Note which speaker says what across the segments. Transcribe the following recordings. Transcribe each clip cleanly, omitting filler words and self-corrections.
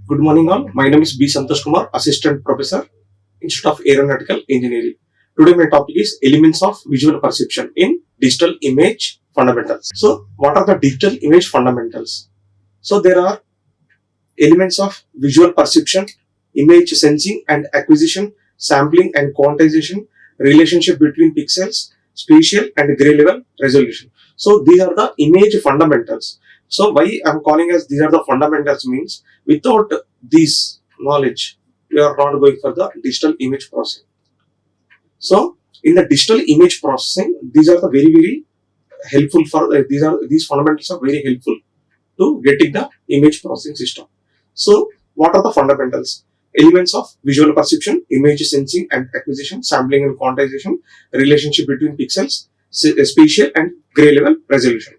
Speaker 1: Good morning all. My name is B. Santhosh KUmar, Assistant Professor, Institute of Aeronautical Engineering. Today my topic is Elements of Visual Perception in Digital Image Fundamentals. So what are the digital image fundamentals? So there are elements of visual perception, image sensing and acquisition, sampling and quantization, relationship between pixels, spatial and gray level resolution. So these are the image fundamentals. So why I am calling as these are the fundamentals means without these knowledge we are not going for the digital image processing. So in the digital image processing, these are the very helpful for these fundamentals are very helpful to getting the image processing system. So what are the fundamentals? Elements of visual perception, image sensing and acquisition, sampling and quantization, relationship between pixels, spatial and gray level resolution.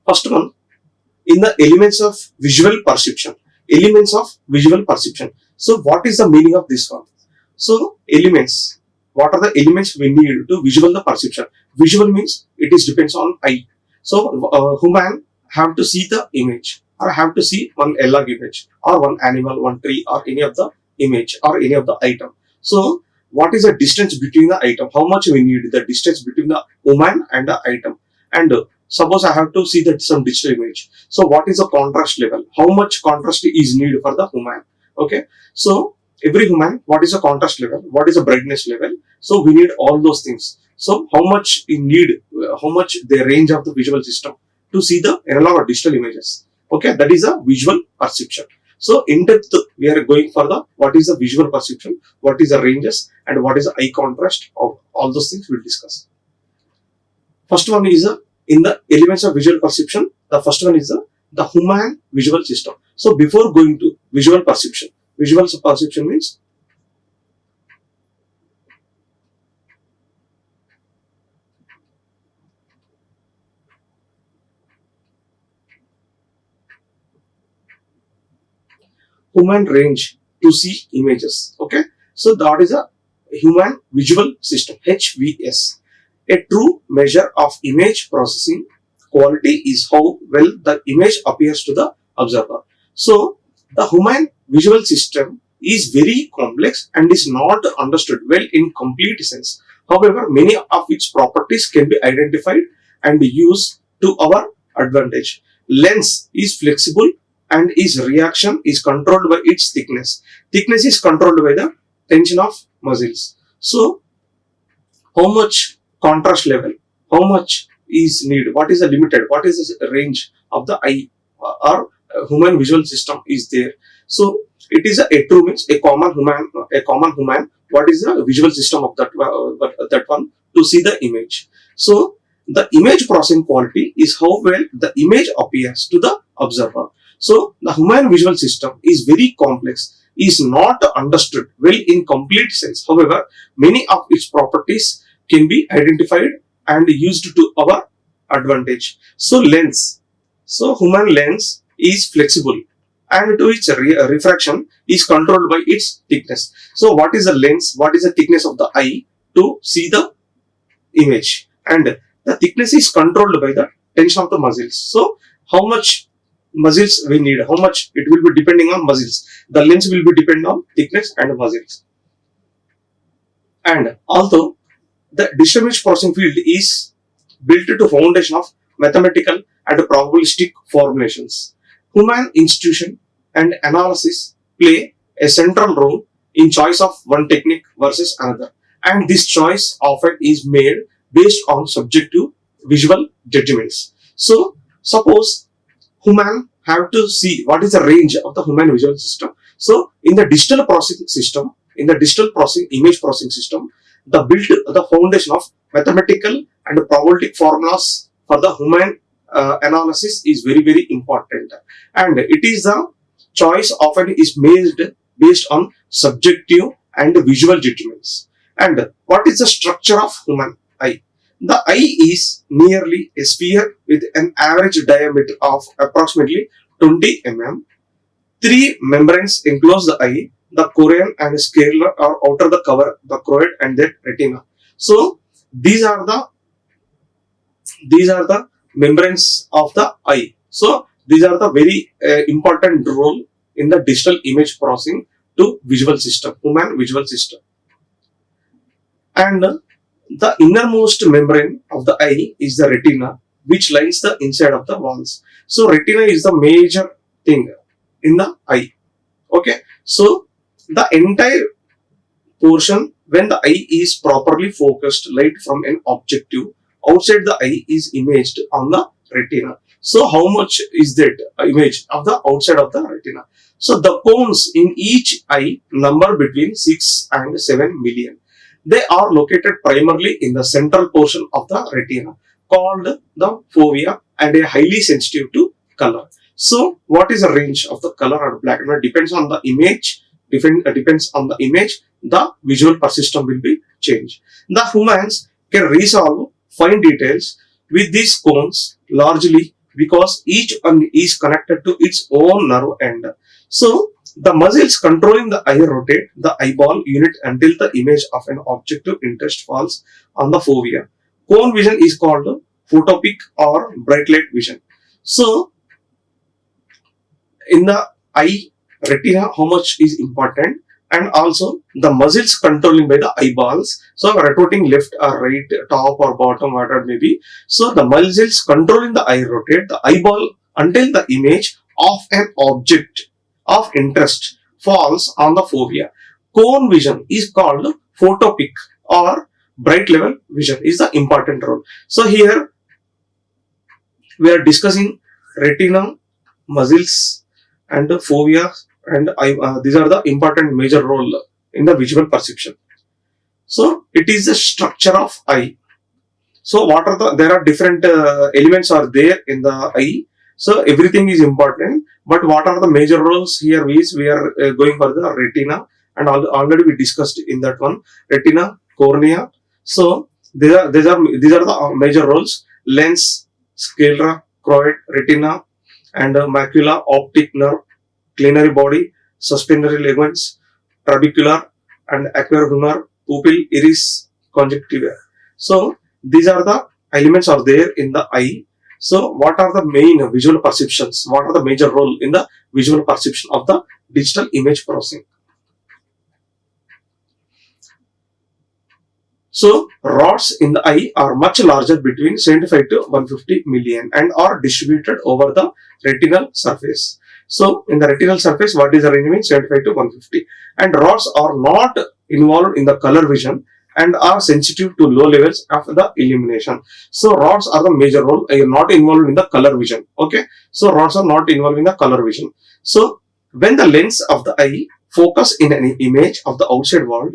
Speaker 1: First one, in the elements of visual perception. Elements of visual perception. So what is the meaning of this one? So elements, what are the elements we need to visual the perception? Visual means it is depends on eye. So human have to see the image or have to see one log image or one animal, one tree or any of the image or any of the item. So what is the distance between the item? How much we need the distance between the human and the item? And suppose I have to see that some digital image. So what is the contrast level? How much contrast is needed for the human? Okay. So every human, what is the contrast level? What is the brightness level? So we need all those things. So how much we need, how much the range of the visual system to see the analog or digital images. Okay, that is a visual perception. So in depth we are going for the what is the visual perception, what is the ranges and what is the eye contrast of all those things we will discuss. First one is in the elements of visual perception, the first one is the human visual system. So before going to visual perception means human range to see images. Okay, so that is a human visual system, HVS. A true measure of image processing quality is how well the image appears to the observer. So the human visual system is very complex and is not understood well in complete sense. However, many of its properties can be identified and used to our advantage. Lens is flexible and its reaction is controlled by its thickness. Thickness is controlled by the tension of muscles. So how much contrast level, how much is needed, what is the limited, what is the range of the eye or human visual system is there. So it is a true means a common human, what is the visual system of that one to see the image. So the image processing quality is how well the image appears to the observer. So the human visual system is very complex, is not understood well in complete sense. However, many of its properties can be identified and used to our advantage. So lens, so human lens is flexible and to its refraction is controlled by its thickness. So what is the lens, what is the thickness of the eye to see the image, and the thickness is controlled by the tension of the muscles. So how much muscles we need, how much it will be depending on muscles. The lens will be depending on thickness and muscles. And although the digital image processing field is built to foundation of mathematical and probabilistic formulations, human institution and analysis play a central role in choice of one technique versus another, and this choice often is made based on subjective visual judgments. So suppose human have to see what is the range of the human visual system. So in the digital processing system, in the digital processing image processing system, the foundation of mathematical and probabilistic formulas for the human analysis is very important, and it is the choice often is made based on subjective and visual judgments. And what is the structure of human eye? The eye is nearly a sphere with an average diameter of approximately 20 mm. Three membranes enclose the eye: the corneal and scleral or outer the cover, the choroid and the retina. So these are the membranes of the eye. So These are the very important role in the digital image processing to visual system, human visual system. And the innermost membrane of the eye is the retina, which lines the inside of the walls. So retina is the major thing in the eye. Okay, so the entire portion, when the eye is properly focused, light from an objective outside the eye is imaged on the retina. So how much is that image of the outside of the retina? So the cones in each eye number between 6 and 7 million. They are located primarily in the central portion of the retina called the fovea and are highly sensitive to color. So what is the range of the color or black and white depends on the image, depends on the image, the visual persistent will be changed. The humans can resolve fine details with these cones largely because each one is connected to its own nerve end. So the muscles controlling the eye rotate the eyeball unit until the image of an object of interest falls on the fovea. Cone vision is called photopic or bright light vision. So in the eye retina, how much is important, and also the muscles controlling by the eyeballs, so rotating left or right, top or bottom, whatever it may be. So the muscles controlling the eye rotate the eyeball until the image of an object of interest falls on the fovea. Cone vision is called photopic or bright level vision is the important role. So here we are discussing retina, muscles, and fovea, and these are the important major role in the visual perception. So it is the structure of eye. So what are the, there are different elements are there in the eye. So everything is important, but what are the major roles here is we are going for the retina, and already we discussed in that one, retina, cornea. So these are the major roles: lens, sclera, choroid, retina, and macula, optic nerve, culinary body, suspensory ligaments, trabecular and aquariumar, pupil, iris, conjunctiva. So these are the elements are there in the eye. So what are the main visual perceptions? What are the major role in the visual perception of the digital image processing? So rods in the eye are much larger, between 75 to 150 million, and are distributed over the retinal surface. So in the retinal surface, what is the arrangement? 75 to 150. And rods are not involved in the color vision and are sensitive to low levels of the illumination. So rods are the major role, are not involved in the color vision. Okay. So rods are not involved in the color vision. So when the lens of the eye focus in an image of the outside world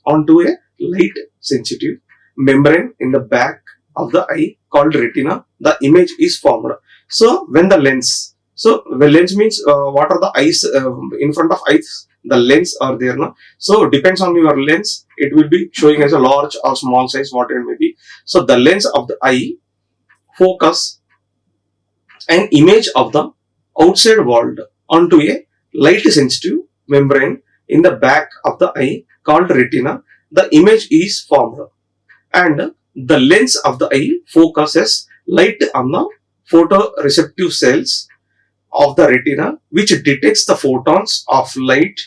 Speaker 1: onto a light sensitive membrane in the back of the eye called retina, the image is formed. So when the lens, so the lens means what are the eyes in front of eyes, the lens are there now. So depends on your lens, it will be showing as a large or small size, whatever it may be. So the lens of the eye focus an image of the outside world onto a light sensitive membrane in the back of the eye called retina. The image is formed, and the lens of the eye focuses light on the photoreceptive cells of the retina, which detects the photons of light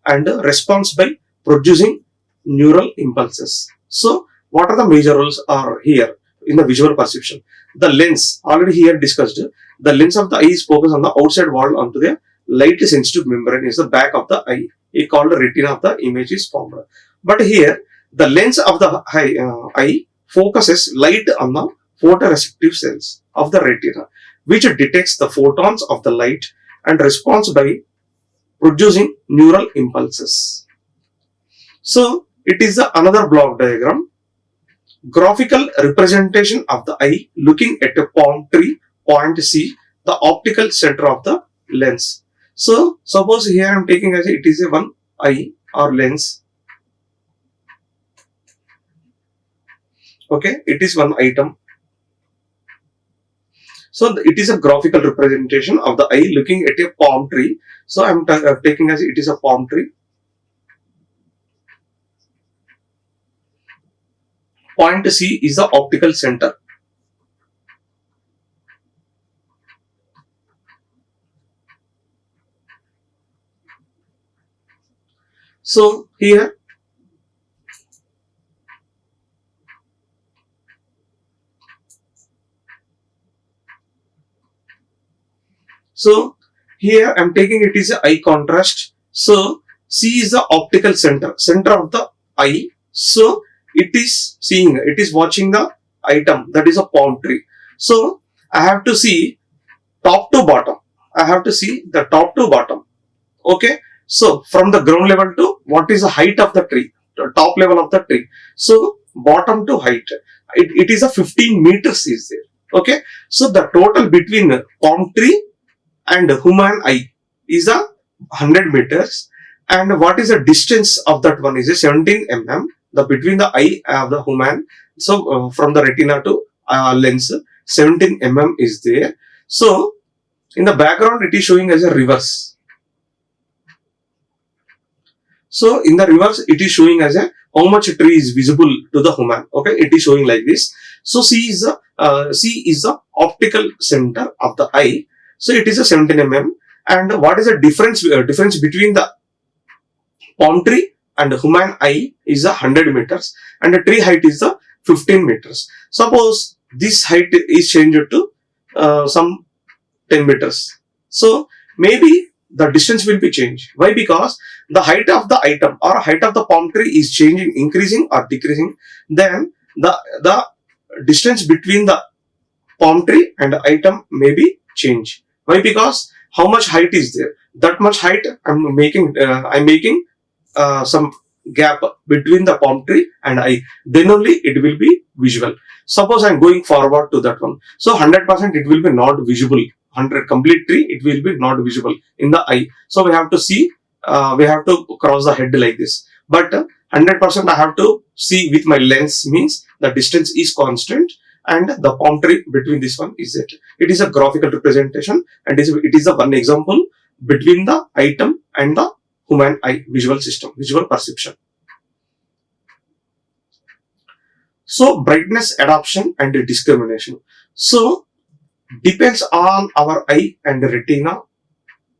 Speaker 1: and responds by producing neural impulses. So what are the major roles are here in the visual perception? The lens, already here discussed, the lens of the eye is focused on the outside world onto the light sensitive membrane is the back of the eye. It called the retina of the image is formed. But here the lens of the eye focuses light on the photoreceptive cells of the retina, which detects the photons of the light and responds by producing neural impulses. So it is another block diagram. Graphical representation of the eye looking at a palm tree, point C, the optical center of the lens. So suppose here I am taking as it is a one eye or lens. Okay, it is one item. So it is a graphical representation of the eye looking at a palm tree. So I am taking as it is a palm tree. Point C is the optical center. So here, so here I'm taking it is a eye contrast. So C is the optical center of the eye. So it is seeing, it is watching the item, that is a palm tree. So I have to see top to bottom. I have to see the top to bottom. Okay. So from the ground level to what is the height of the tree, the top level of the tree. So bottom to height, it is a 15 meters is there. Okay. So the total between palm tree and human eye is a 100 meters, and what is the distance of that one is a 17 mm, the between the eye of the human. So from the retina to lens, 17 mm is there. So in the background it is showing as a reverse. So in the reverse it is showing as a how much tree is visible to the human. Okay, it is showing like this. So C is the optical center of the eye. So it is a 17 mm. And what is the difference between the palm tree and human eye is a 100 meters, and the tree height is the 15 meters. Suppose this height is changed to some 10 meters. So maybe the distance will be changed. Why? Because the height of the item or height of the palm tree is changing, increasing or decreasing. Then the distance between the palm tree and the item may be changed. Why? Because how much height is there? That much height I'm making. I'm making some gap between the palm tree and eye. Then only it will be visual. Suppose I'm going forward to that one. So 100% it will be not visible. 100 complete tree it will be not visible in the eye. So we have to see. We have to cross the head like this. But 100% I have to see with my lens, means the distance is constant, and the palm tree between this one is it. It is a graphical representation, and it is a one example between the item and the human eye visual system, visual perception. So brightness adoption and discrimination. So depends on our eye and retina.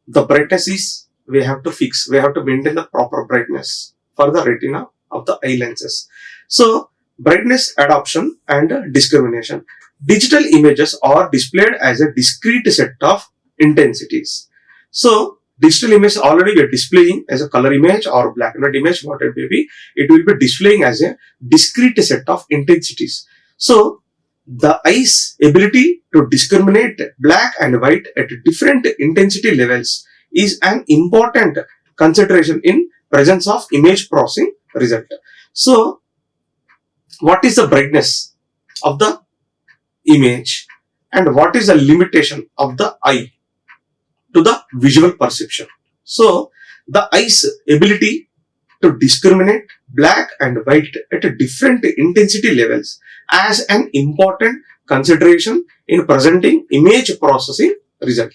Speaker 1: The brightness is we have to fix. We have to maintain the proper brightness for the retina of the eye lenses. So brightness adoption and discrimination. Digital images are displayed as a discrete set of intensities. So digital image already we are displaying as a color image or black and white image, whatever it may be. It will be displaying as a discrete set of intensities. So the eye's ability to discriminate black and white at different intensity levels is an important consideration in presence of image processing result. So what is the brightness of the image and what is the limitation of the eye to the visual perception? So the eye's ability to discriminate black and white at different intensity levels as an important consideration in presenting image processing result.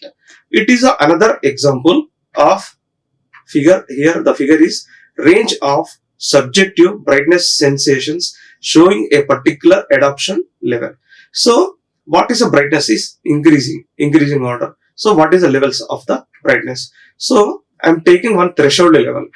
Speaker 1: It is another example of figure. Here the figure is range of subjective brightness sensations showing a particular adoption level. So what is the brightness is increasing order. So what is the levels of the brightness? So I'm taking one threshold level.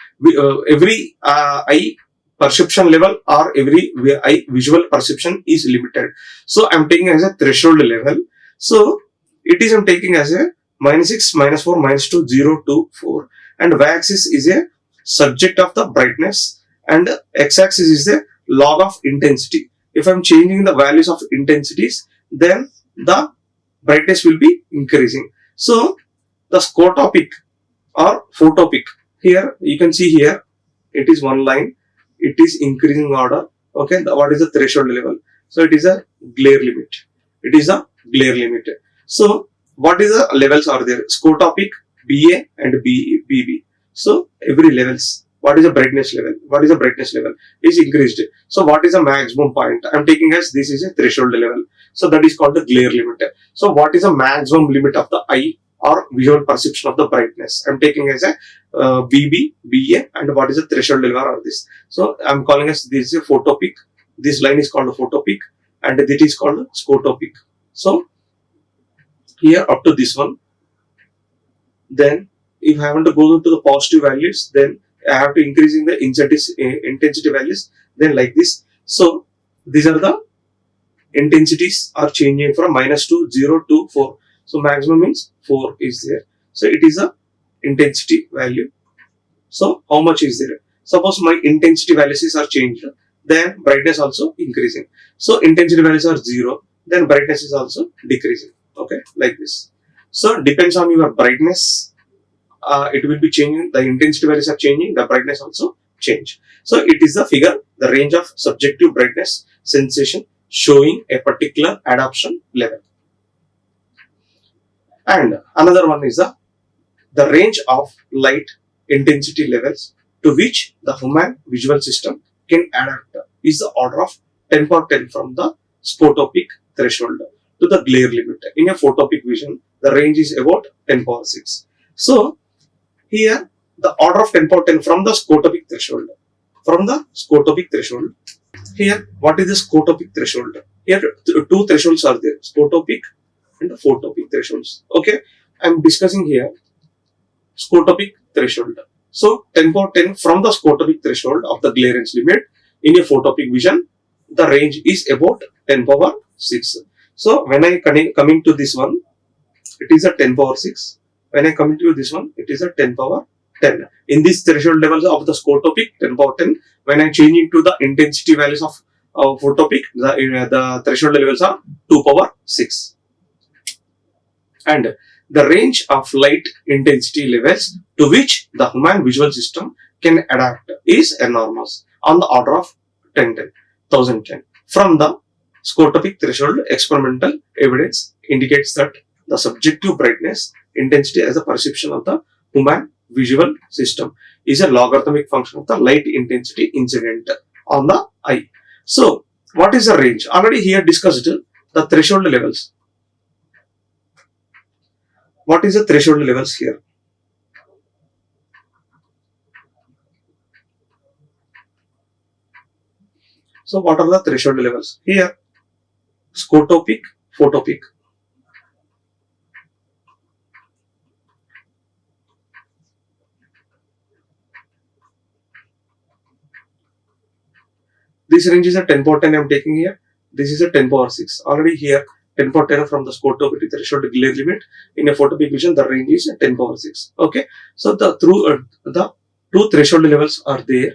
Speaker 1: Every eye perception level or every eye visual perception is limited. So I'm taking as a threshold level. So it is I'm taking as a -6, -4, -2, 0 to 4. And y-axis is a subject of the brightness, and x-axis is the log of intensity. If I'm changing the values of intensities, then the brightness will be increasing. So the scotopic or photopic, here you can see here it is one line, it is increasing order. Okay, what is the threshold level? So it is a glare limit. It is a glare limit. So what is the levels are there? Scotopic, BA and BB. So every levels. What is the brightness level? What is the brightness level? Is increased. So what is the maximum point? I'm taking as this is a threshold level. So that is called the glare limit. So what is the maximum limit of the eye or visual perception of the brightness? I'm taking as a BB, BA, and what is the threshold level of this? So I'm calling as this is a photopic. This line is called a photopic, and it is called a scotopic. So here up to this one. Then if I want to go to the positive values, then I have to increasing the intensity values, then like this. So these are the intensities are changing from minus to 0 to 4. So maximum means 4 is there. So it is a intensity value. So how much is there? Suppose my intensity values are changed, then brightness also increasing. So intensity values are 0, then brightness is also decreasing. Okay, like this. So depends on your brightness, it will be changing. The intensity values are changing, the brightness also change. So it is the figure, the range of subjective brightness sensation showing a particular adoption level. And another one is the range of light intensity levels to which the human visual system can adapt is the order of 10 power 10 from the scotopic threshold to the glare limit. In a photopic vision, the range is about 10 power 6. So here the order of 10 power 10 from the scotopic threshold. From the scotopic threshold. Here, what is the scotopic threshold? Here two thresholds are there, scotopic and the photopic thresholds. Okay, I am discussing here scotopic threshold. So 10 power 10 from the scotopic threshold of the glare range limit in a photopic vision, the range is about 10 power 6. So when I coming to this one, it is a 10 power 6. When I come to this one, it is a 10 power 10. In this threshold levels of the scotopic 10 power 10, when I change into the intensity values of photopic, the threshold levels are 2 power 6. And the range of light intensity levels to which the human visual system can adapt is enormous, on the order of 1010. From the scotopic threshold, experimental evidence indicates that the subjective brightness intensity as a perception of the human visual system is a logarithmic function of the light intensity incident on the eye. So what is the range? Already here discussed the threshold levels. What is the threshold levels here? So what are the threshold levels? Here, scotopic, photopic. This range is a 10 power 10 I am taking here. This is a 10 power 6. Already here 10 power 10 from the scotopic threshold glare limit. In a photopic vision, the range is 10 power 6. Okay. So the two threshold levels are there.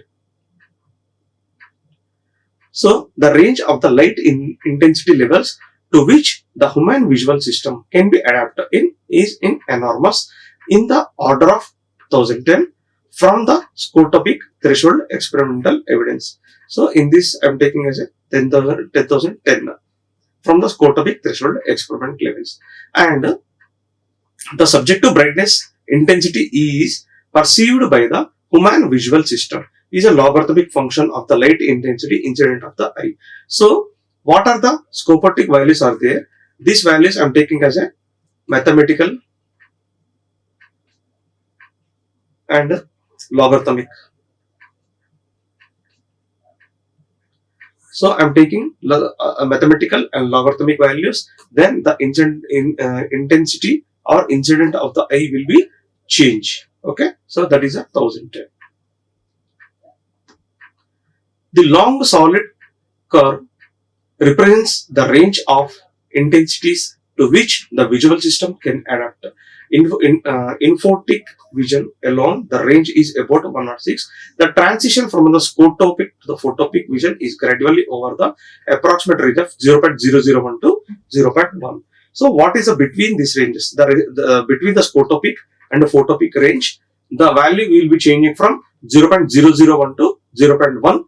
Speaker 1: So the range of the light intensity levels to which the human visual system can be adapted in is enormous, in the order of 1010 from the scotopic threshold experimental evidence. So in this I am taking as a 10,010 from the scotopic threshold experiment levels. And the subjective brightness intensity is perceived by the human visual system is a logarithmic function of the light intensity incident of the eye. So what are the scotopic values are there? These values I am taking as a mathematical and logarithmic. So I am taking mathematical and logarithmic values, then the intensity or incident of the eye will be changed. Okay, so that is a 1010. The long solid curve represents the range of intensities to which the visual system can adapt. In photic vision alone, the range is about 106. The transition from the scotopic to the photopic vision is gradually over the approximate range of 0.001 to 0.1. So what is the between these ranges? Between the scotopic and the photopic range, the value will be changing from 0.001 to 0.1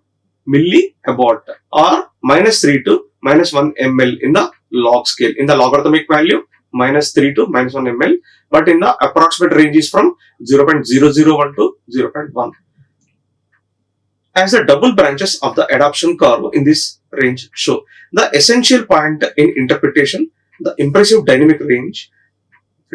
Speaker 1: milliabbot or minus 3 to minus 1 ml in the log scale. In the logarithmic value, minus 3 to minus 1 ml, but in the approximate range is from 0.001 to 0.1. As the double branches of the adoption curve in this range show, the essential point in interpretation, the impressive dynamic range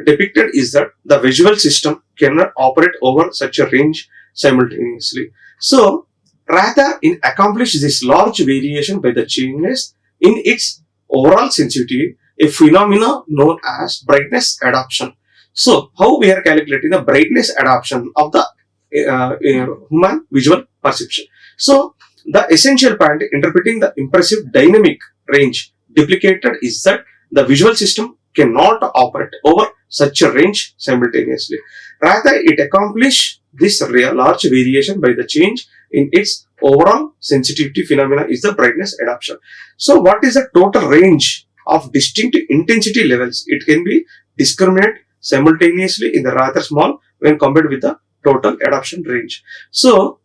Speaker 1: depicted is that the visual system cannot operate over such a range simultaneously. So rather, in accomplish this large variation by the changes in its overall sensitivity, a phenomena known as brightness adoption. So how we are calculating the brightness adoption of the human visual perception. So the essential point interpreting the impressive dynamic range duplicated is that the visual system cannot operate over such a range simultaneously. Rather, it accomplishes this large variation by the change in its overall sensitivity phenomena is the brightness adaptation. So what is the total range of distinct intensity levels? It can be discriminate simultaneously in the rather small when compared with the total adoption range. So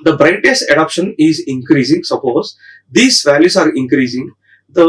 Speaker 1: the brightness adoption is increasing. Suppose these values are increasing,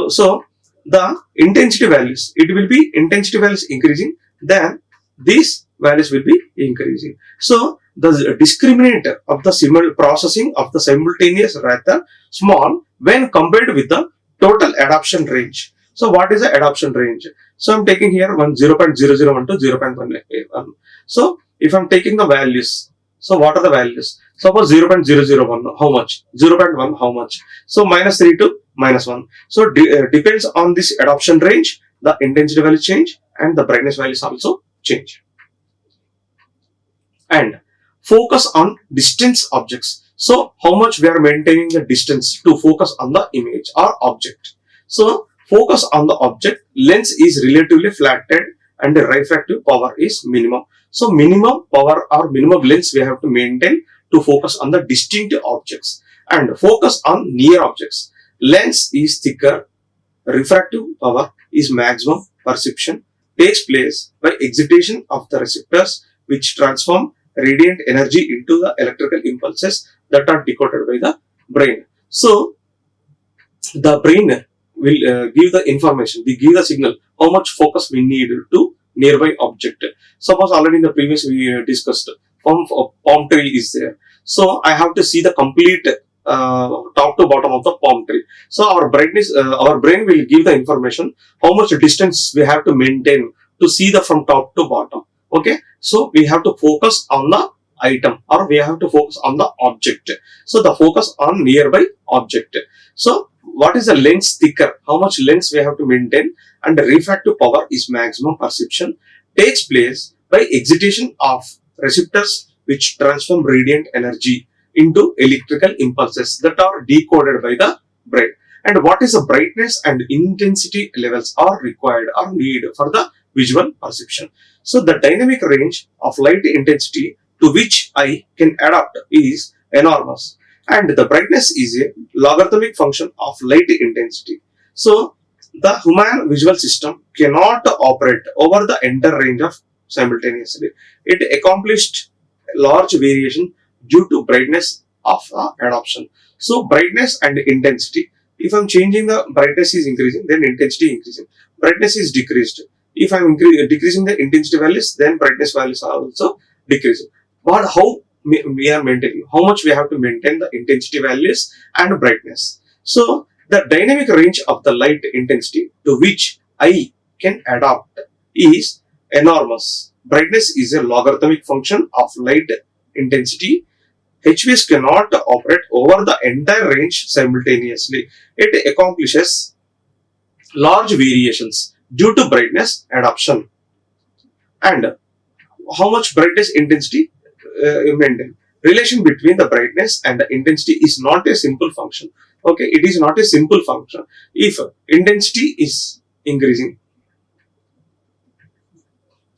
Speaker 1: so the intensity values, it will be intensity values increasing, then these values will be increasing. So the discriminant of the processing of the simultaneous rather small when compared with the total adoption range. So what is the adoption range? So I'm taking here 0.001 to 0.1. So if I'm taking the values, so what are the values? Suppose 0.001, how much? 0.1, how much? So minus 3 to minus 1. So depends on this adoption range, the intensity value change and the brightness values also change. And focus on distance objects. So how much we are maintaining the distance to focus on the image or object. So focus on the object, lens is relatively flattened and the refractive power is minimum. So minimum power or minimum length we have to maintain to focus on the distinct objects, and focus on near objects. Lens is thicker, refractive power is maximum, perception takes place by excitation of the receptors which transform radiant energy into the electrical impulses that are decoded by the brain. So the brain will give the information, we give the signal how much focus we need to nearby object. Suppose already in the previous we discussed palm tree is there. So I have to see the complete top to bottom of the palm tree. So our our brain will give the information how much distance we have to maintain to see the from top to bottom. Okay, so we have to focus on the item or we have to focus on the object. So the focus on nearby object. So what is the lens thicker? How much lens we have to maintain? And the refractive power is maximum, perception takes place by excitation of receptors which transform radiant energy into electrical impulses that are decoded by the brain. And what is the brightness and intensity levels are required or needed for the visual perception. So the dynamic range of light intensity to which eye can adapt is enormous, and the brightness is a logarithmic function of light intensity. So the human visual system cannot operate over the entire range of simultaneously. It accomplished large variation due to brightness of adoption. So brightness and intensity. If I'm changing the brightness is increasing, then intensity increasing. Brightness is decreased. If I'm decreasing the intensity values, then brightness values are also decreasing. But how we are maintaining, how much we have to maintain the intensity values and brightness. So the dynamic range of the light intensity to which eye can adapt is enormous. Brightness is a logarithmic function of light intensity. HVS cannot operate over the entire range simultaneously. It accomplishes large variations due to brightness adoption. And how much brightness intensity maintain. Relation between the brightness and the intensity is not a simple function. Okay, it is not a simple function. If intensity is increasing,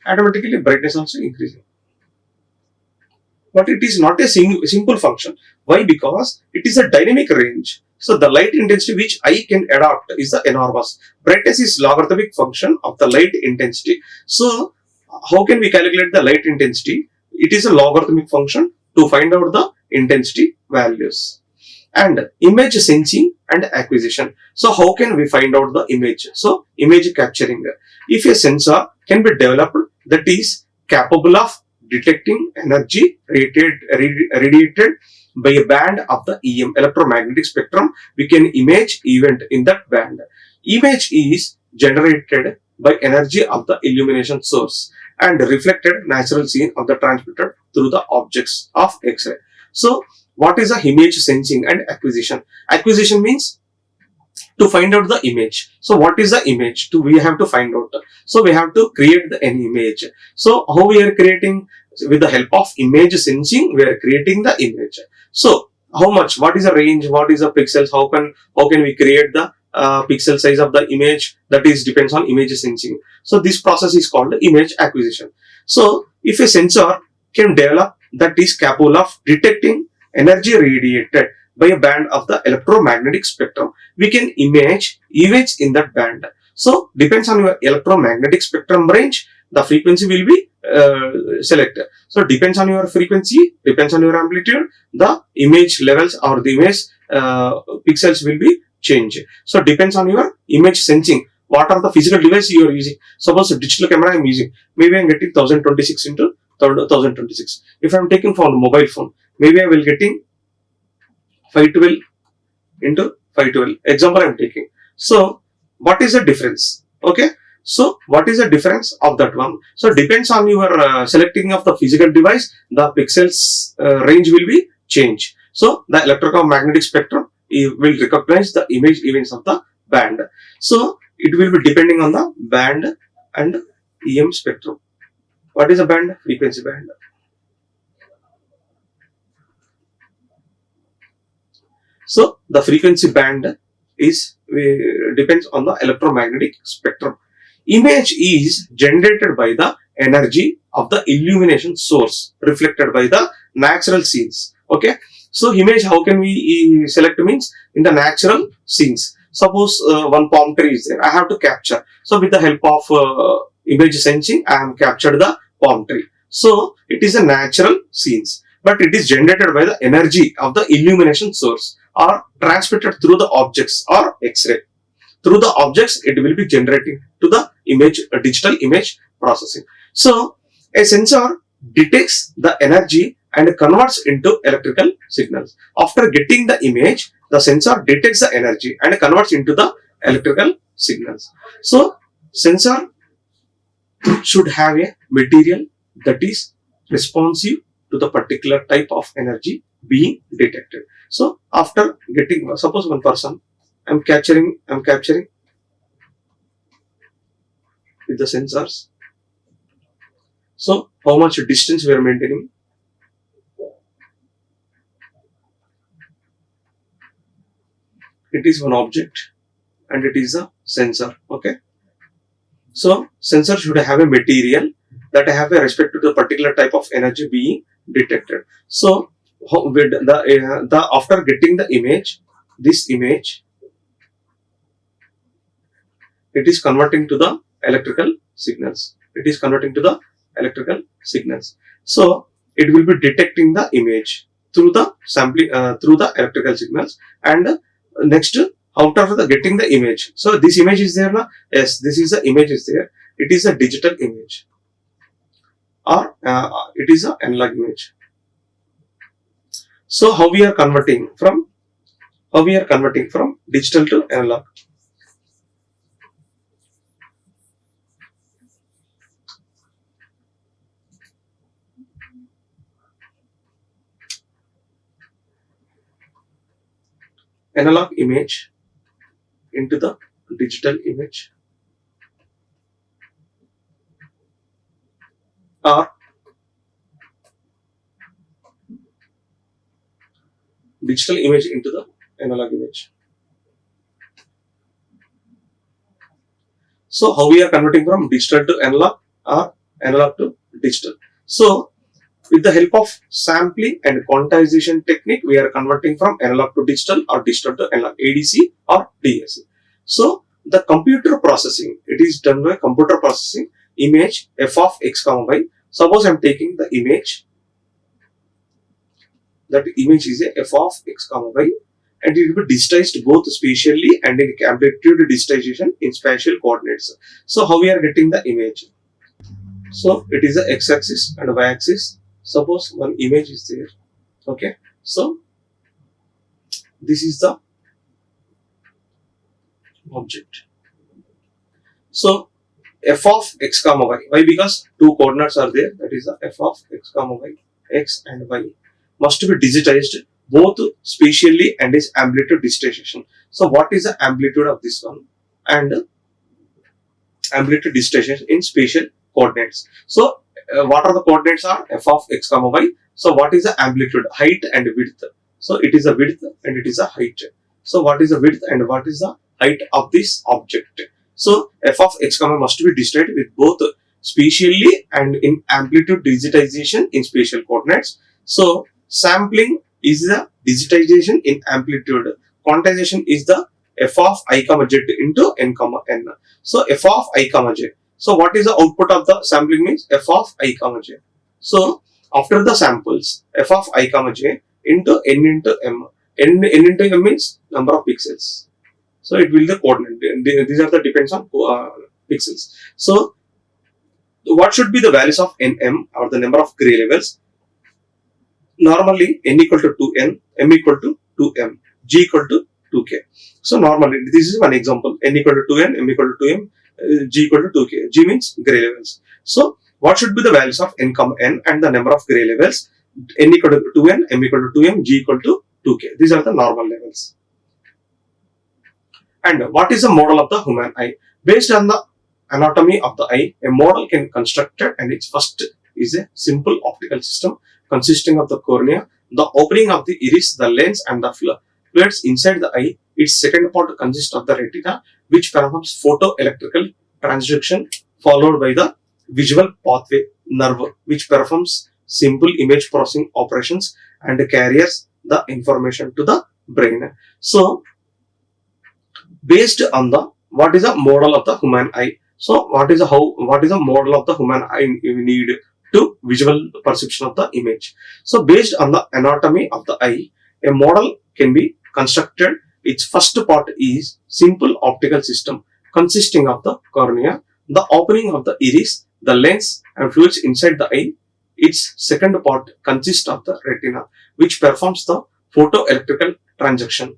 Speaker 1: automatically brightness also increasing. But it is not a simple function. Why? Because it is a dynamic range. So the light intensity which eye can adapt is the enormous. Brightness is logarithmic function of the light intensity. So how can we calculate the light intensity? It is a logarithmic function to find out the intensity values. And image sensing and acquisition. So how can we find out the image? So image capturing. If a sensor can be developed that is capable of detecting energy radiated by a band of the EM electromagnetic spectrum, we can image event in that band. Image is generated by energy of the illumination source and reflected natural scene of the transmitted through the objects of X-ray. So what is the image sensing and acquisition? Acquisition means to find out the image. So what is the image? We have to find out. So we have to create an image. So how we are creating? with the help of image sensing, we are creating the image. So how much, what is the range, what is the pixels, how can we create the pixel size of the image, that is depends on image sensing. So this process is called image acquisition. So if a sensor can develop that is capable of detecting energy radiated by a band of the electromagnetic spectrum, we can image events in that band. So depends on your electromagnetic spectrum range, the frequency will be selected. So depends on your frequency, depends on your amplitude, the image levels or the image pixels will be changed. So depends on your image sensing, what are the physical device you are using. Suppose a digital camera I am using, maybe I am getting 1026 into 1026. If I am taking from mobile phone, maybe I will getting 512 into 512. Example I am taking. So what is the difference? Okay. So what is the difference of that one? So depends on your selecting of the physical device, the pixels range will be changed. So the electromagnetic spectrum will recognize the image events of the band. So it will be depending on the band and EM spectrum. What is a band? Frequency band. So the frequency band is depends on the electromagnetic spectrum. Image is generated by the energy of the illumination source reflected by the natural scenes. Okay. So image, how can we select means in the natural scenes. Suppose one palm tree is there, I have to capture. So with the help of image sensing, I have captured the palm tree. So it is a natural scenes, but it is generated by the energy of the illumination source or transmitted through the objects or X-ray. Through the objects, it will be generating to the image, digital image processing. So a sensor detects the energy and converts into electrical signals. After getting the image, the sensor detects the energy and converts into the electrical signals. So sensor should have a material that is responsive to the particular type of energy being detected. So after getting, suppose one person, I'm capturing with the sensors. So how much distance we are maintaining? It is one object and it is a sensor. Okay. So sensor should have a material that have a respect to the particular type of energy being detected. So with the after getting the image, this image, it is converting to the electrical signals. It is converting to the electrical signals. So it will be detecting the image through the sampling through the electrical signals. And next, after the getting the image, so this image is there now. Yes, this is the image is there. It is a digital image or it is an analog image. So how we are converting from digital to analog? Analog image into the digital image or digital image into the analog image. So how we are converting from digital to analog or analog to digital? So with the help of sampling and quantization technique, we are converting from analog to digital or digital to analog, ADC or DAC. So the computer processing, it is done by computer processing image f of x comma y. Suppose I am taking the image, that image is a f of x comma y, and it will be digitized both spatially and in amplitude digitization in spatial coordinates. So how we are getting the image? So it is a x-axis and y-axis. Suppose one image is there. Okay. So this is the object. So f of x comma y. Why? Because two coordinates are there. That is the f of x comma y. X and y must be digitized both spatially and is amplitude digitization. So what is the amplitude of this one? And amplitude digitization in spatial coordinates. So what are the coordinates are f of x comma y. So what is the amplitude, height and width? So it is a width and it is a height. So what is the width and what is the height of this object? So f of x comma must be distributed with both spatially and in amplitude digitization in spatial coordinates. So sampling is the digitization in amplitude. Quantization is the f of I comma z into n comma n. So f of I comma j. So what is the output of the sampling means f of I comma j. So after the samples, f of I comma j into n into m. N into m means number of pixels. So it will the coordinate. These are the depends on pixels. So what should be the values of nm or the number of gray levels? Normally n equal to 2n, m equal to 2m, g equal to 2k. So normally this is one example. N equal to 2n, m equal to 2m, g equal to 2k. G means gray levels. So what should be the values of n comma n and the number of gray levels? N equal to 2n, m equal to 2m, g equal to 2k. These are the normal levels. And what is the model of the human eye? Based on the anatomy of the eye, a model can be constructed, and its first is a simple optical system consisting of the cornea, the opening of the iris, the lens and the fluids inside the eye. Its second part consists of the retina, which performs photoelectrical transduction, followed by the visual pathway nerve, which performs simple image processing operations and carries the information to the brain. So based on the what is the model of the human eye? So what is the model of the human eye we need to visual perception of the image? So based on the anatomy of the eye, a model can be constructed. Its first part is simple optical system consisting of the cornea, the opening of the iris, the lens and fluids inside the eye. Its second part consists of the retina, which performs the photoelectrical transduction,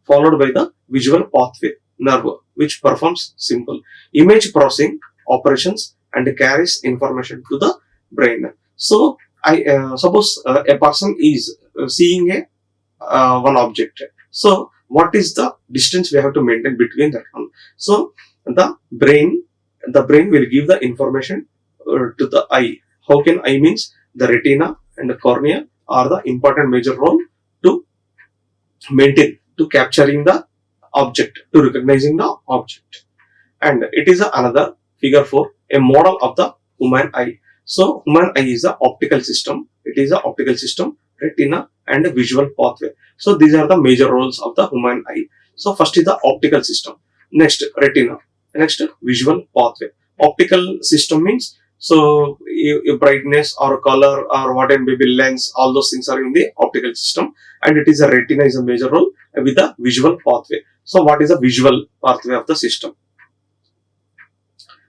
Speaker 1: followed by the visual pathway nerve, which performs simple image processing operations and carries information to the brain. So I suppose a person is seeing a one object. So what is the distance we have to maintain between that one? So the brain will give the information to the eye. How can eye means the retina and the cornea are the important major role to maintain, to capturing the object, to recognizing the object. And it is another figure 4, a model of the human eye. So human eye is a optical system. It is a optical system, retina and a visual pathway. So these are the major roles of the human eye. So first is the optical system, next retina, next visual pathway. Optical system means so your brightness or color or whatever maybe lens, all those things are in the optical system, and it is a retina is a major role with the visual pathway. So what is the visual pathway of the system?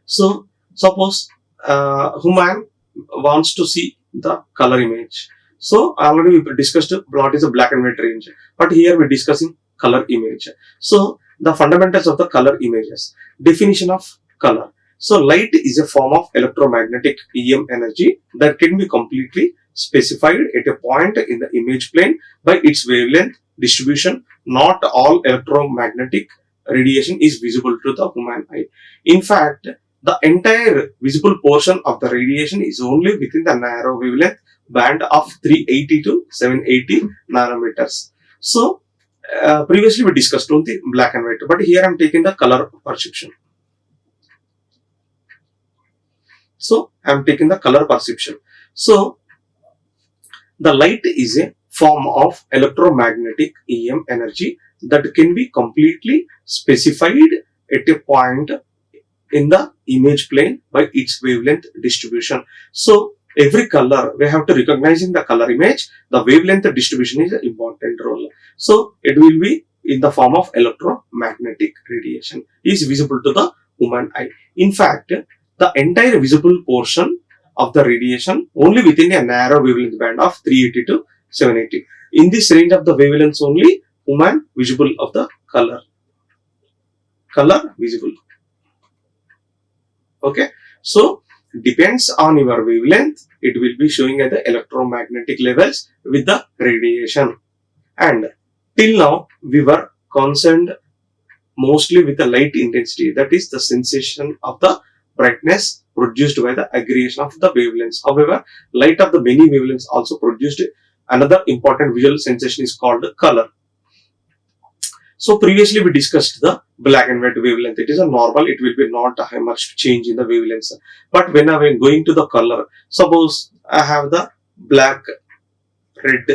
Speaker 1: So suppose human wants to see the color image. So already we discussed what is a black and white range, but here we are discussing color image. So the fundamentals of the color images. Definition of color. So light is a form of electromagnetic EM energy that can be completely specified at a point in the image plane by its wavelength distribution. Not all electromagnetic radiation is visible to the human eye. In fact, the entire visible portion of the radiation is only within the narrow wavelength band of 380 to 780 nanometers. So previously we discussed only black and white, but here I am taking the color perception. So I am taking the color perception. So the light is a form of electromagnetic EM energy that can be completely specified at a point in the image plane by its wavelength distribution. So every color we have to recognize in the color image, the wavelength distribution is an important role. So it will be in the form of electromagnetic radiation is visible to the human eye. In fact, the entire visible portion of the radiation only within a narrow wavelength band of 380 to 780. In this range of the wavelengths only human visible of the color visible. Okay, so depends on your wavelength, it will be showing at the electromagnetic levels with the radiation. And till now we were concerned mostly with the light intensity, that is the sensation of the brightness produced by the aggregation of the wavelengths. However, light of the many wavelengths also produced another important visual sensation is called color. So previously we discussed the black and white wavelength. It is a normal, it will be not much change in the wavelengths. But when I am going to the color, suppose I have the black, red,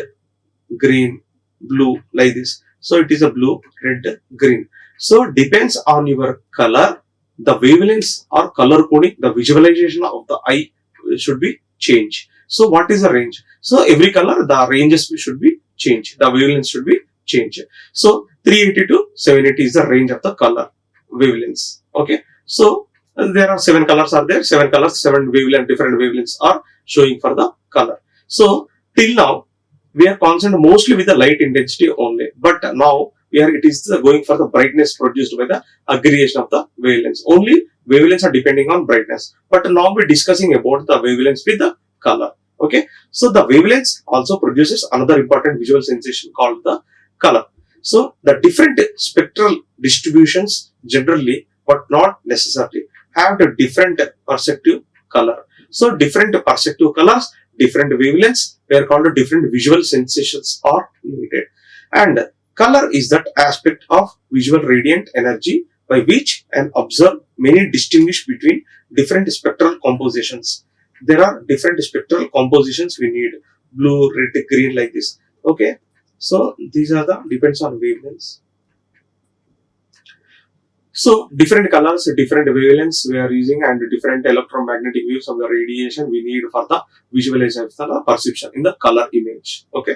Speaker 1: green, blue like this. So it is a blue, red, green. So depends on your color, the wavelengths or color coding, the visualization of the eye should be changed. So what is the range? So every color, the ranges should be changed. The wavelengths should be changed. So 380 to 780 is the range of the color wavelengths. Okay. So there are 7 colors are there. 7 colors, 7 wavelength, different wavelengths are showing for the color. So till now we are concerned mostly with the light intensity only. But now it is going for the brightness produced by the aggregation of the wavelengths. Only wavelengths are depending on brightness. But now we're discussing about the wavelengths with the color. Okay. So the wavelengths also produces another important visual sensation called the color. So the different spectral distributions generally, but not necessarily, have the different perceptive color. So different perceptive colors, different wavelengths, they are called different visual sensations are needed. And color is that aspect of visual radiant energy by which an observer may distinguish between different spectral compositions. There are different spectral compositions we need, blue, red, green like this. Okay. So these are the depends on wavelengths. So different colors, different wavelengths we are using, and different electromagnetic waves of the radiation we need for the visualization of the perception in the color image. Okay.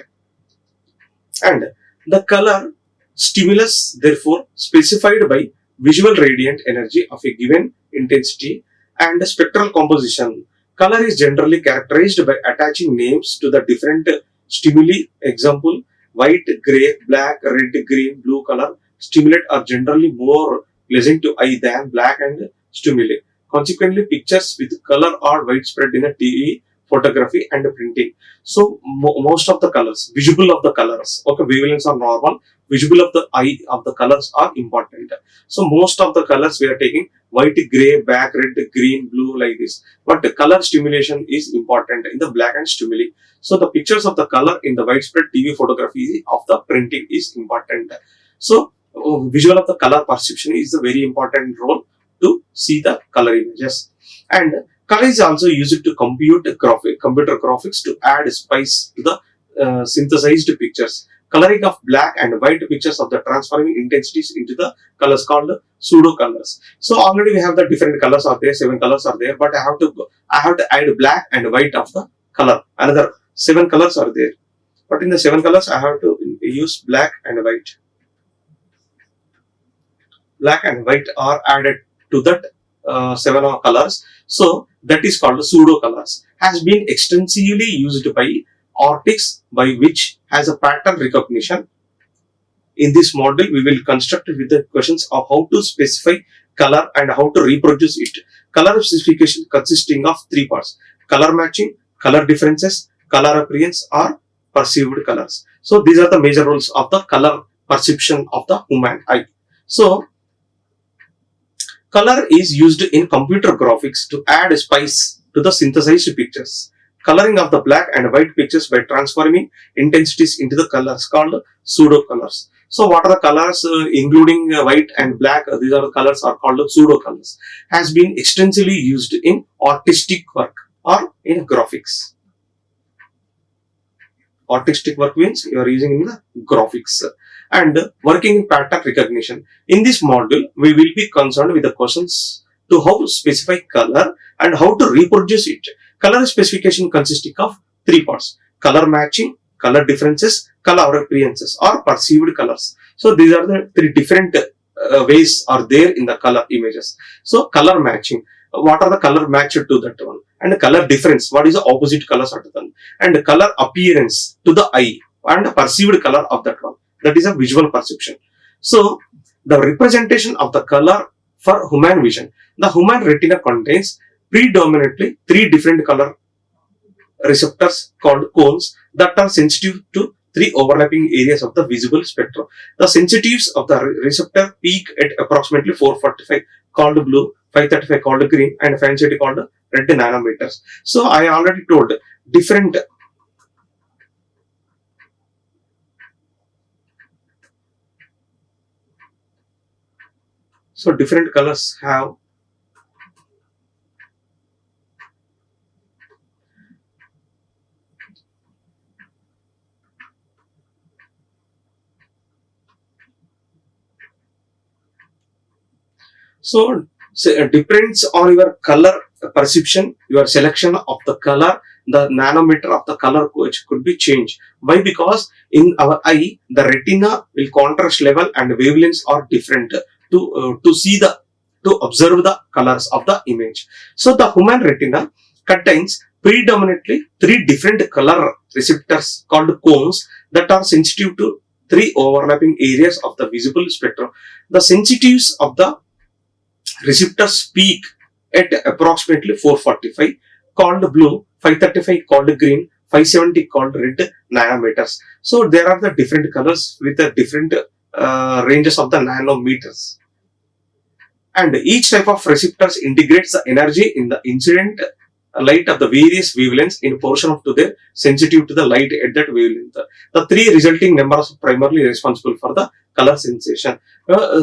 Speaker 1: And the color stimulus therefore specified by visual radiant energy of a given intensity and spectral composition. Color is generally characterized by attaching names to the different stimuli. Example, white, grey, black, red, green, blue color stimulate are generally more pleasant to eye than black and stimuli. Consequently, pictures with color are widespread in the TV, photography and printing. So most of the colors, visible of the colors, okay, wavelengths are normal, visible of the eye of the colors are important. So most of the colors we are taking white, grey, black, red, green, blue like this. But the color stimulation is important in the black and stimuli. So the pictures of the color in the widespread TV photography of the printing is important. So visual of the color perception is a very important role to see the color images. And color is also used to compute computer graphics to add spice to the synthesized pictures. Coloring of black and white pictures of the transforming intensities into the colors called pseudo colors. So already we have the different colors are there, 7 colors are there, but I have to add black and white of the color. Another 7 colors are there, but in the 7 colors I have to use black and white. Black and white are added to that 7 colors. So that is called pseudo colors. Has been extensively used by artists by which has a pattern recognition. In this model, we will construct with the questions of how to specify color and how to reproduce it. Color specification consisting of 3 parts: color matching, color differences, color appearance or perceived colors. So these are the major roles of the color perception of the human eye. So color is used in computer graphics to add spice to the synthesized pictures. Coloring of the black and white pictures by transforming intensities into the colors called pseudo colors. So what are the colors including white and black? These are the colors are called pseudo colors. Has been extensively used in artistic work or in graphics. Artistic work means you are using in the graphics. And working in pattern recognition. In this module, we will be concerned with the questions to how to specify color and how to reproduce it. Color specification consisting of 3 parts: color matching, color differences, color appearances or perceived colors. So these are the 3 different ways are there in the color images. So color matching, what are the color matched to that one? And color difference, what is the opposite colors of that one? And color appearance to the eye and perceived color of that one. That is a visual perception. So the representation of the color for human vision. The human retina contains predominantly 3 different color receptors called cones that are sensitive to 3 overlapping areas of the visible spectrum. The sensitivities of the receptor peak at approximately 445 called blue, 535 called green, and 570 called red nanometers. So I already told different. So different colors have. So depends on your color perception, your selection of the color, the nanometer of the color which could be changed. Why? Because in our eye, the retina will contrast level and wavelengths are different to see the to observe the colors of the image. So the human retina contains predominantly three different color receptors called cones that are sensitive to three overlapping areas of the visible spectrum. The sensitivities of the receptors peak at approximately 445 called blue, 535 called green, 570 called red nanometers. So there are the different colors with the different ranges of the nanometers. And each type of receptors integrates the energy in the incident light of the various wavelengths in portion of to their sensitive to the light at that wavelength. The three resulting numbers are primarily responsible for the color sensation.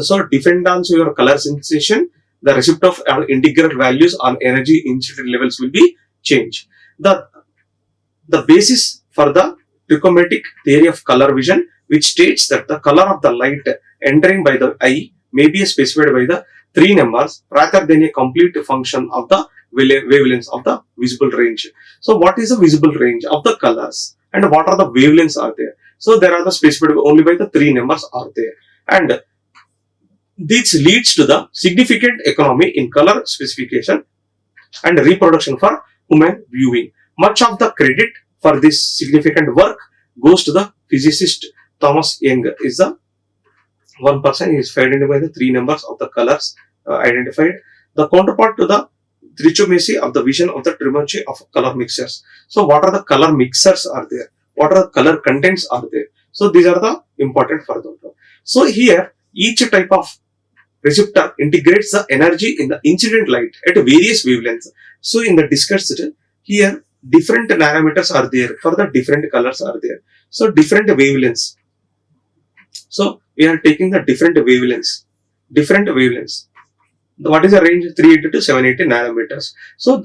Speaker 1: So depend on your color sensation, the receptor of integral values on energy incident levels will be changed. The basis for the trichomatic theory of color vision, which states that the color of the light entering by the eye may be specified by the three numbers rather than a complete function of the wavelengths of the visible range. So what is the visible range of the colors and what are the wavelengths are there? So there are the specified only by the three numbers are there, and this leads to the significant economy in color specification and reproduction for human viewing. Much of the credit for this significant work goes to the physicist Thomas Young. Is the one person is identified by the three numbers of the colors identified. The counterpart to the trichomacy of the vision of the trigonometry of color mixers. So what are the color mixers are there? What are the color contents are there? So these are the important for them. So here each type of receptor integrates the energy in the incident light at various wavelengths. So in the discussed here, different nanometers are there for the different colors are there. So different wavelengths. So we are taking the different wavelengths. Different wavelengths. What is the range? 380 to 780 nanometers. So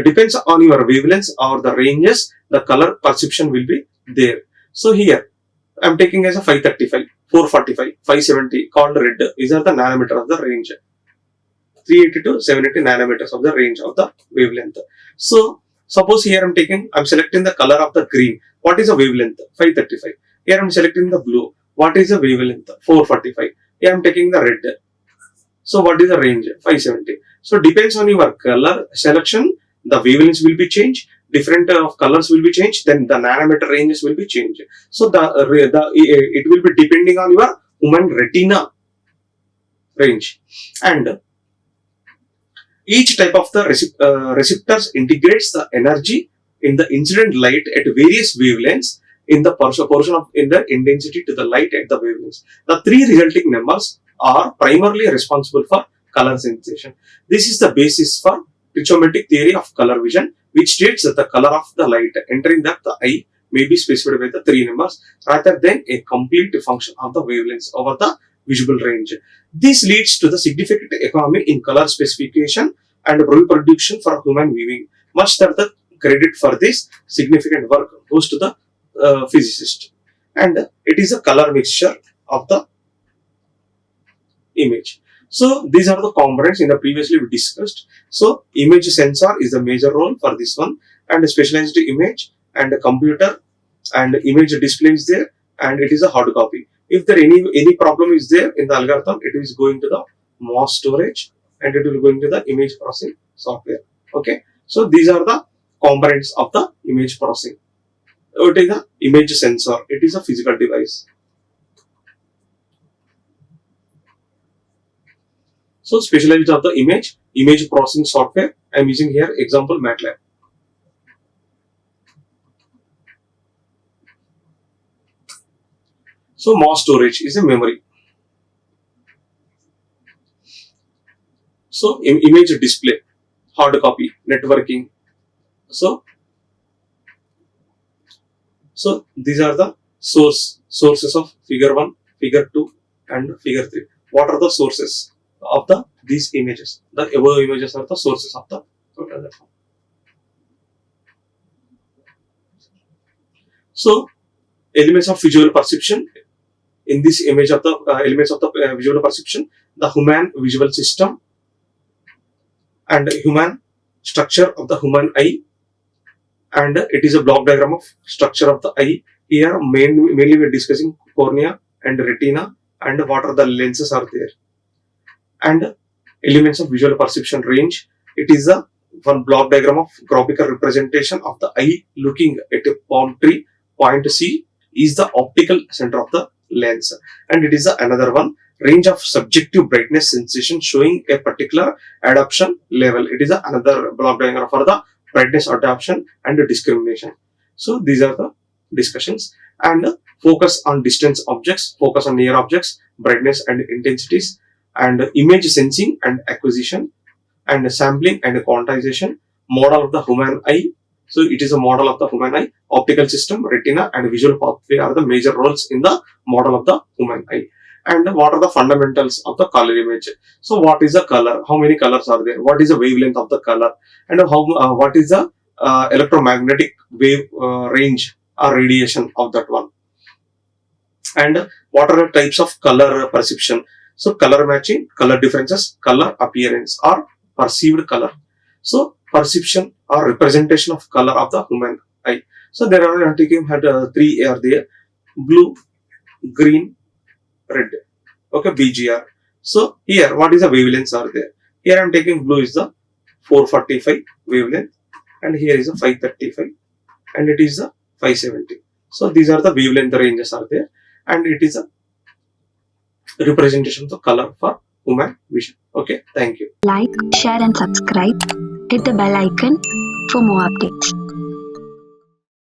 Speaker 1: depends on your wavelengths or the ranges, the color perception will be there. So here I am taking as a 535, 445, 570 called red. These are the nanometer of the range. 380 to 780 nanometers of the range of the wavelength. So suppose here I'm selecting the color of the green. What is the wavelength? 535. Here I'm selecting the blue. What is the wavelength? 445. Here I'm taking the red. So what is the range? 570. So depends on your color selection, the wavelengths will be changed, different of colors will be changed, then the nanometer ranges will be changed. So it will be depending on your human retina range, and each type of the receptors integrates the energy in the incident light at various wavelengths in the portion of in the intensity to the light at the wavelengths. The three resulting numbers are primarily responsible for color sensation. This is the basis for trichomatic theory of color vision, which states that the color of the light entering the eye may be specified by the three numbers rather than a complete function of the wavelengths over the visible range. This leads to the significant economy in color specification and reproduction for human viewing. Much that the credit for this significant work goes to the physicist, and it is a color mixture of the image. So these are the components in the previously we discussed. So image sensor is the major role for this one, and a specialized image and a computer and image display is there, and it is a hard copy. If there any problem is there in the algorithm, it is going to the mass storage and it will go into the image processing software. Okay, so these are the components of the image processing. It is the image sensor. It is a physical device. So specialized of the image processing software. I am using here example MATLAB. So mass storage is a memory. So image display, hard copy, networking. So these are the sources of figure 1, figure 2 and figure 3. What are the sources of these images? The above images are the sources of the total. So elements of visual perception. In this image of the elements of the visual perception, the human visual system and human structure of the human eye, and it is a block diagram of structure of the eye. Here mainly we are discussing cornea and retina and what are the lenses are there, and elements of visual perception range. It is a one block diagram of graphical representation of the eye looking at a palm tree. Point C is the optical center of the lens, and it is another one range of subjective brightness sensation showing a particular adoption level. It is another block diagram for the brightness adoption and discrimination. So these are the discussions. And focus on distance objects, focus on near objects, brightness and intensities, and image sensing and acquisition, and sampling and quantization, model of the human eye. So it is a model of the human eye, optical system, retina and visual pathway are the major roles in the model of the human eye. And what are the fundamentals of the color image? So what is the color? How many colors are there? What is the wavelength of the color? And what is the electromagnetic wave range or radiation of that one? And what are the types of color perception? So color matching, color differences, color appearance or perceived color. So perception or representation of color of the human eye. So there are taking had three are there: blue, green, red. Okay, BGR. So here what is the wavelengths are there? Here I am taking blue is the 445 wavelength, and here is a 535, and it is the 570. So these are the wavelength ranges are there, and it is a representation of the color for human vision. Okay, thank you.
Speaker 2: Like, share and subscribe. Hit the bell icon for more updates.